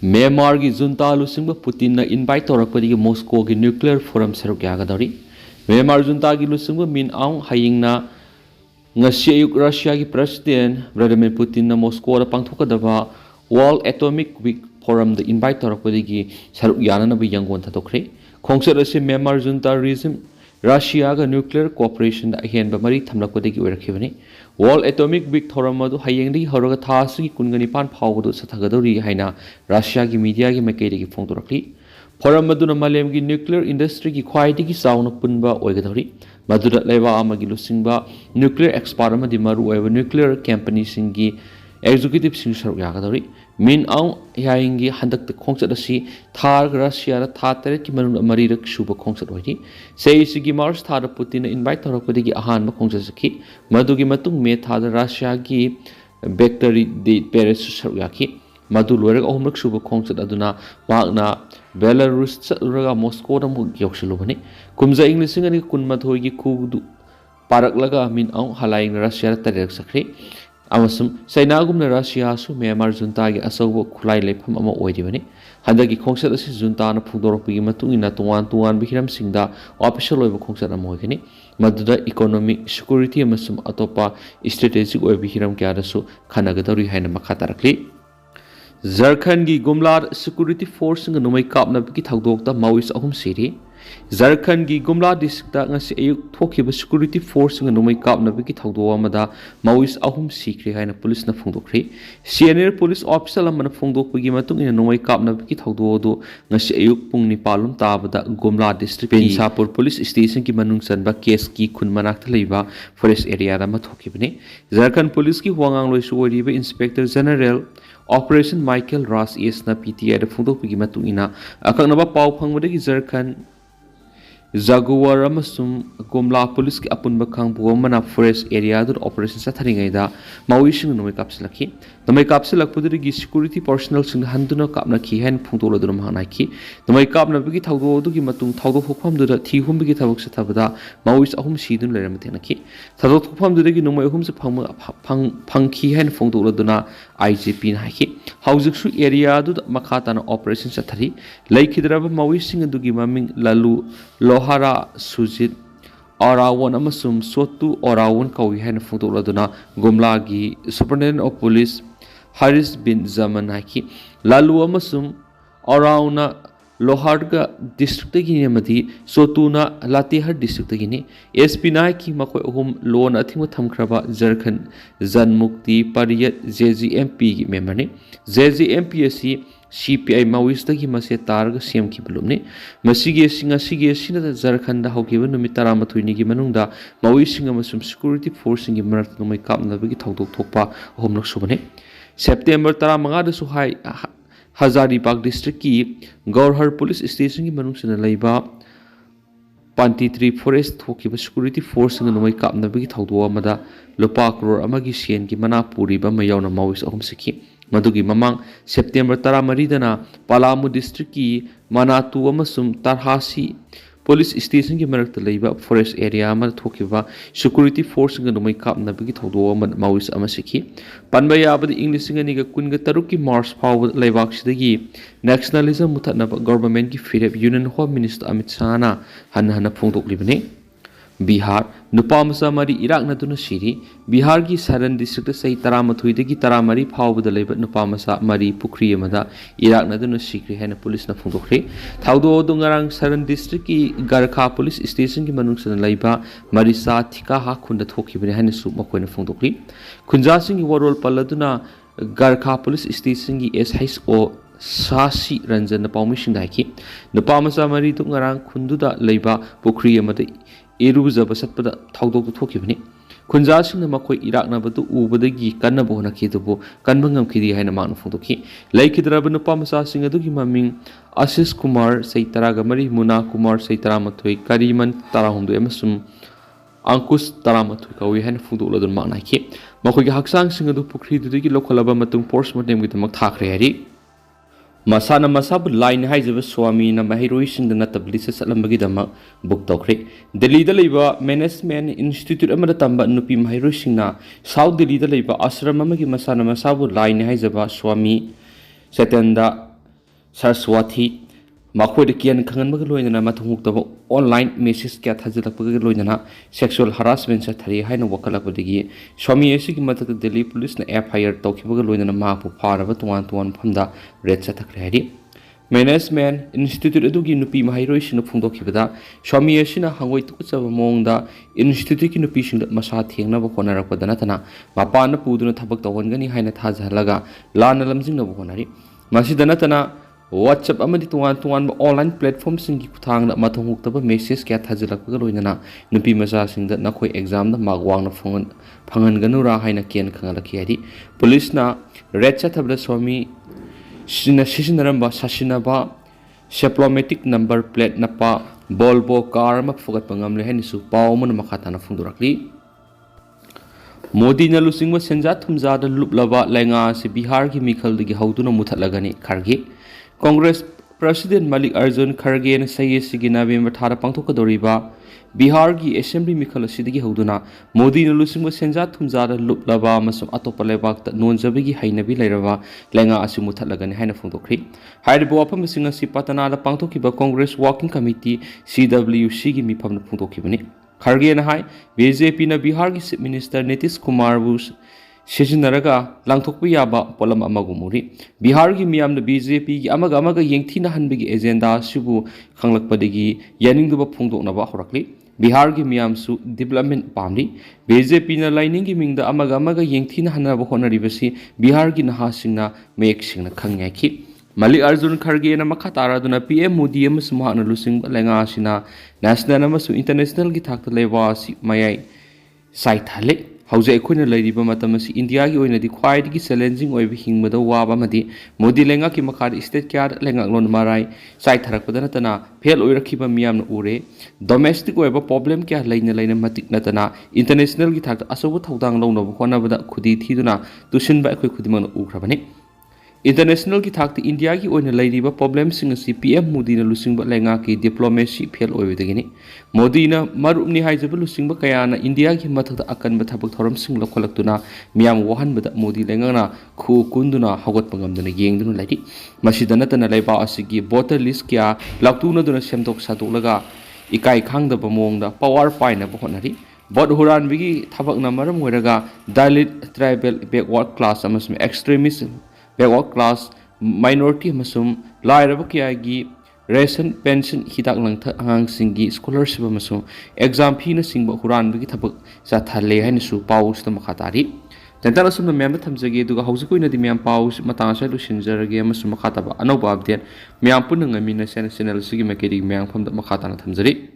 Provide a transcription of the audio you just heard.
Myanmar Junta Luchingba Putin invite tourakpa Moscow nuclear forum saruk yagadori. Myanmar Junta Luchingba min aung hayingna ngasi ayuk Russia President Vladimir Putin na Moscow da pangthokadaba World Atomic Week forum da invite tourakpa saruk yanana bi yangon thatokre. Khongsat ase Myanmar Junta regime Russia ga nuclear cooperation da ahen ba mari thamlakpa oirakibani. World Atomic Week forum adu hayengdi horoga thasgi kungani pan phawdu sathagadori haina Russia gi media gi makai gi phongdorakli. Forum aduna malem gi nuclear industry gi khwaidi gi sauna punba oigadori. Madura leba amagi Luchingba nuclear expert amadi maru oiba nuclear company singi executive sing saruk yagadori. Min aung yaingi handak te khongsat asi thar Russia ra tha tere ki manun mari rak shuba khongsat oidi. Sei sigi Mars thar Putin invite thorakpadi gi ahan ma khongsat sakhi. Madugi matung me thar Russia gi battery de Paris saruk yakhi. Madu loirak ahumrak shuba khongsat aduna wagna Belarus uraga Moscow dam yoksilubani. Kumza English ngani kunmathoi gi kudu paraklaga min aung halaing Russia ra tarik sakhi. Amasum Sainagumna Russia su Myanmar Junta gi asawa khulai lepham ama oidibani handagi khongsat asi junta na phudorokpi matungina tuan bihiram singda official oiba khongsat ama hoigani maduda economic security amasum atopa strategic oiba bihiram kyara su khanagadari haina makha tarakli Jharkhand gi Gumla security force nga numai kapna ki thagdokta Maoist ahum siri Jharkhand gi Gumla district ta ngasi ayuk thokiba security force nga numai kapna ki thagdo amada Maoist ahum sikri haina police na phongdokri senior police officer amana phongdokpagi matung ina numai kapna ki thagdo do ngasi ayuk pung 9 tabada Gumla district Pensapur police station ki manung sanba case ki khun manak thlaiba forest area ra ma thokibani Jharkhand police ki huangang loi suwariba inspector general Operation Michael Ross is na PTI da phongdokpagi matung ina akaknaba pau phangmodagi Jharkhand Jaguar amasum Gumla police ki apunba khangbu mana forest area dur operation sa tharingai da Maoising numai kapsilakhi numai kapsilakpudri gi security personnel sing handuna kapna ki hen phungtola dum hana ki numai kapna bi thawdo du gi matung thawdo phokpham du da thi hum bi thabak sa thabada Maois ahum sidun leram thena ki thawdo phokpham du gi numai ahum se phangki hen phungtola duna IGP na ki hauzik su area du makha na operation sa thari laikhidraba Maoising du gi maming lalu Lohara Sujit Orawan amasum Sotu Orawan kawi haina phungtokladuna Gumla gi Superintendent of Police Haris bin Zaman haki Lalu amasum Orawana Loharga district gi nemadi Sotuna Latihar district gi ni SP nai ki makoi hum loan athima thamkraba Jharkhand Janmukti Pariyat JGMP gi member ni JGMP asi CPI Maoist gi mase targa CM ki bulumni masigi singa sigi sina da Jharkhand da hokiba numit 13 ni gi manungda Maoist singa masum security force gi marak numai kapna gi thawdok thokpa homlok subane September 15 da su hai Hazaribagh district ki Gaurhar police station gi manung sina leiba Panti3 forest thokiba security force gi numai kapna gi thawdo amada lupa crore amagi sen gi manapuri ba mayawna Maoist ahum sikhi Madugi mamang September 13 dana Palamu district ki Manatu amasum Tarhasi police station ki marakta leiba forest area ma thokiba security force nga numai kapna bi thawdo ama Maoist amasiki panbaya abadi English nga niga kunga taruk ki Mars power leibak sidagi nationalism muthatna government ki firep union home minister Amit Shah na hana phongdok libani Bihar Nupamasa Mari Iraq Natuna Siri Bihar ki Saran district say Taramathui de Taramari Power the Labor Nupamasa Mari Pukri Mada Iraq Natuna Sikri Hana Police na Fundokri Taudo Dungarang Saran district ki Garkha police station ki Manungsan Laiba Marisa Tika Hakunda Toki Hana Sumakona Fundokri Kunja Singh Warol Paladuna Garkha police station ki SHO Sasi Ranjan na Paumishin Daki Nupamasa Mari Dungarang Kunduda Laiba Pukri Mada Iruzaba satpada thawdok thokibani khunja singna makoi Iraq na badu ubadagi kanna bohna khidubu kanbangam khidi haina mangna phungdoki laikhidraba nupa masa singa dugi maming Ashish Kumar Saitara gamari Muna Kumar Saitara mathoi Kariman Tarahumdu emasum Ankush Taramathui kawi haina phungdokla dun mangna ki makoi gi haksang singa du pukri dugi lokhalaba matung postmortem gi tamak thakre hari Masana masabu line haijaba Swami na mahiroi singdana tablisa salambagi dama book tokre Delhi da leiba Management Institute amada tamba nupi mahiroi singna South Delhi da leiba ashram amagi masana masabu line haijaba Swami Satanda Saraswati Makoy Kian Kangan Magaloina Matumuktaba online message cat has the Pagaloina sexual harassment at Hari Hina Wakalapodigi Shomi Esik Mata Delhi police na FIR Tokibagaloina Mapu Parava to 1 Panda Red Satakari Management Institute Edugi Nupi Mahiro Fundokibada Shomi Esina Hangway to among the Institute Nupishin Masati and Navakonara Padanatana Mapana Puduna Tabak the Wangani Hina Tazalaga Lana Lamzin Navakonari Masidanatana WhatsApp amadi tuan online platforms singi kuthang na mathunguk message kya thajilak loinana nupi macha singda nakhoi exam da magwang na phangan ganura haina ken khangalaki hari police na red chathabla swami shinaramba sashinaba diplomatic number plate na pa bolbo car ma fugat pangamle hani su pawmon makata na phungdurakli Modi na Luchingba senja thumja da luplaba lenga se Bihar ki mikhal digi hauduna muthalagani khargi Congress President Malik Arjun Kharge na sayi sigi November thara pangthokadoriba Bihar ki Assembly mikhal asidigi hauduna Modi na Luchingba senja thumja da luplaba amasung atopa lebak ta nonjabigi hainabi leiraba lenga asi muthalagani haina phongdokri hairibo wafam singa si Patana da pangthokiba Congress Working Committee CWC gi mifam na phongdokibani Kharge na hai BJP na Bihar ki Chief Minister Nitish Kumar Bus Sijinaraga Langthokpi yaba polam amagumuri Bihar ki miyam na BJP ki amaga yengthina hanbigi agenda sibu khanglakpadigi yaningduba phongdoknaba horakli Bihar ki miyam su development pamri BJP na lining ki mingda amaga yengthina hanaba honaribasi Bihar ki nahasingna mek singna khangyaki Malik Arjun Kharge na makhatara duna PM Modi amasuma na Luchingba lenga sina national amasu international ki thakta lewa si mayai sai thale hauze ekhona leiriba matamasi India gi oina di khwai di challenging oibi hingmada waba madi Modi lenga ki makhar state kya lenga lon marai sai tharak padana tana fail oirakhiba miyam na ure domestic oiba problem kya leina matik natana international ki thakta asobu thodang lawna khona bada khudi thiduna tusinba ekhoi khudimang ukhrabani International ki thakti India ki oina leiriba problem sing asi PM Modi na Luchingba lenga ki diplomacy fail oibedagini Modi na marupni haijaba Luchingba kaya na India ki mathakta akanba thabak thoram sing lokholaktuna miyam wahanbada Modi lenga na khu kunduna hagot pangamdana yengduna laiti masidana tana leiba asigi voter list kya laktuna duna semtok sadolaga ikai khangdaba mongda power paina bahonari Bot huran bigi thabak na maram hoiraga Dalit tribal backward class amasum extremist backward class minority masum lairaba kyagi ration pension hidak langtha angang singi scholarship masum exam fee na singba huran bigi thabak sa thale haina su paus ta makhatari tentana sum mem thamjage duga hausi koina di mem paus matang sa lu sinjarage masum makhataba anoba update mem punanga mina channel sigi makeri mem pham da makhata na thamjari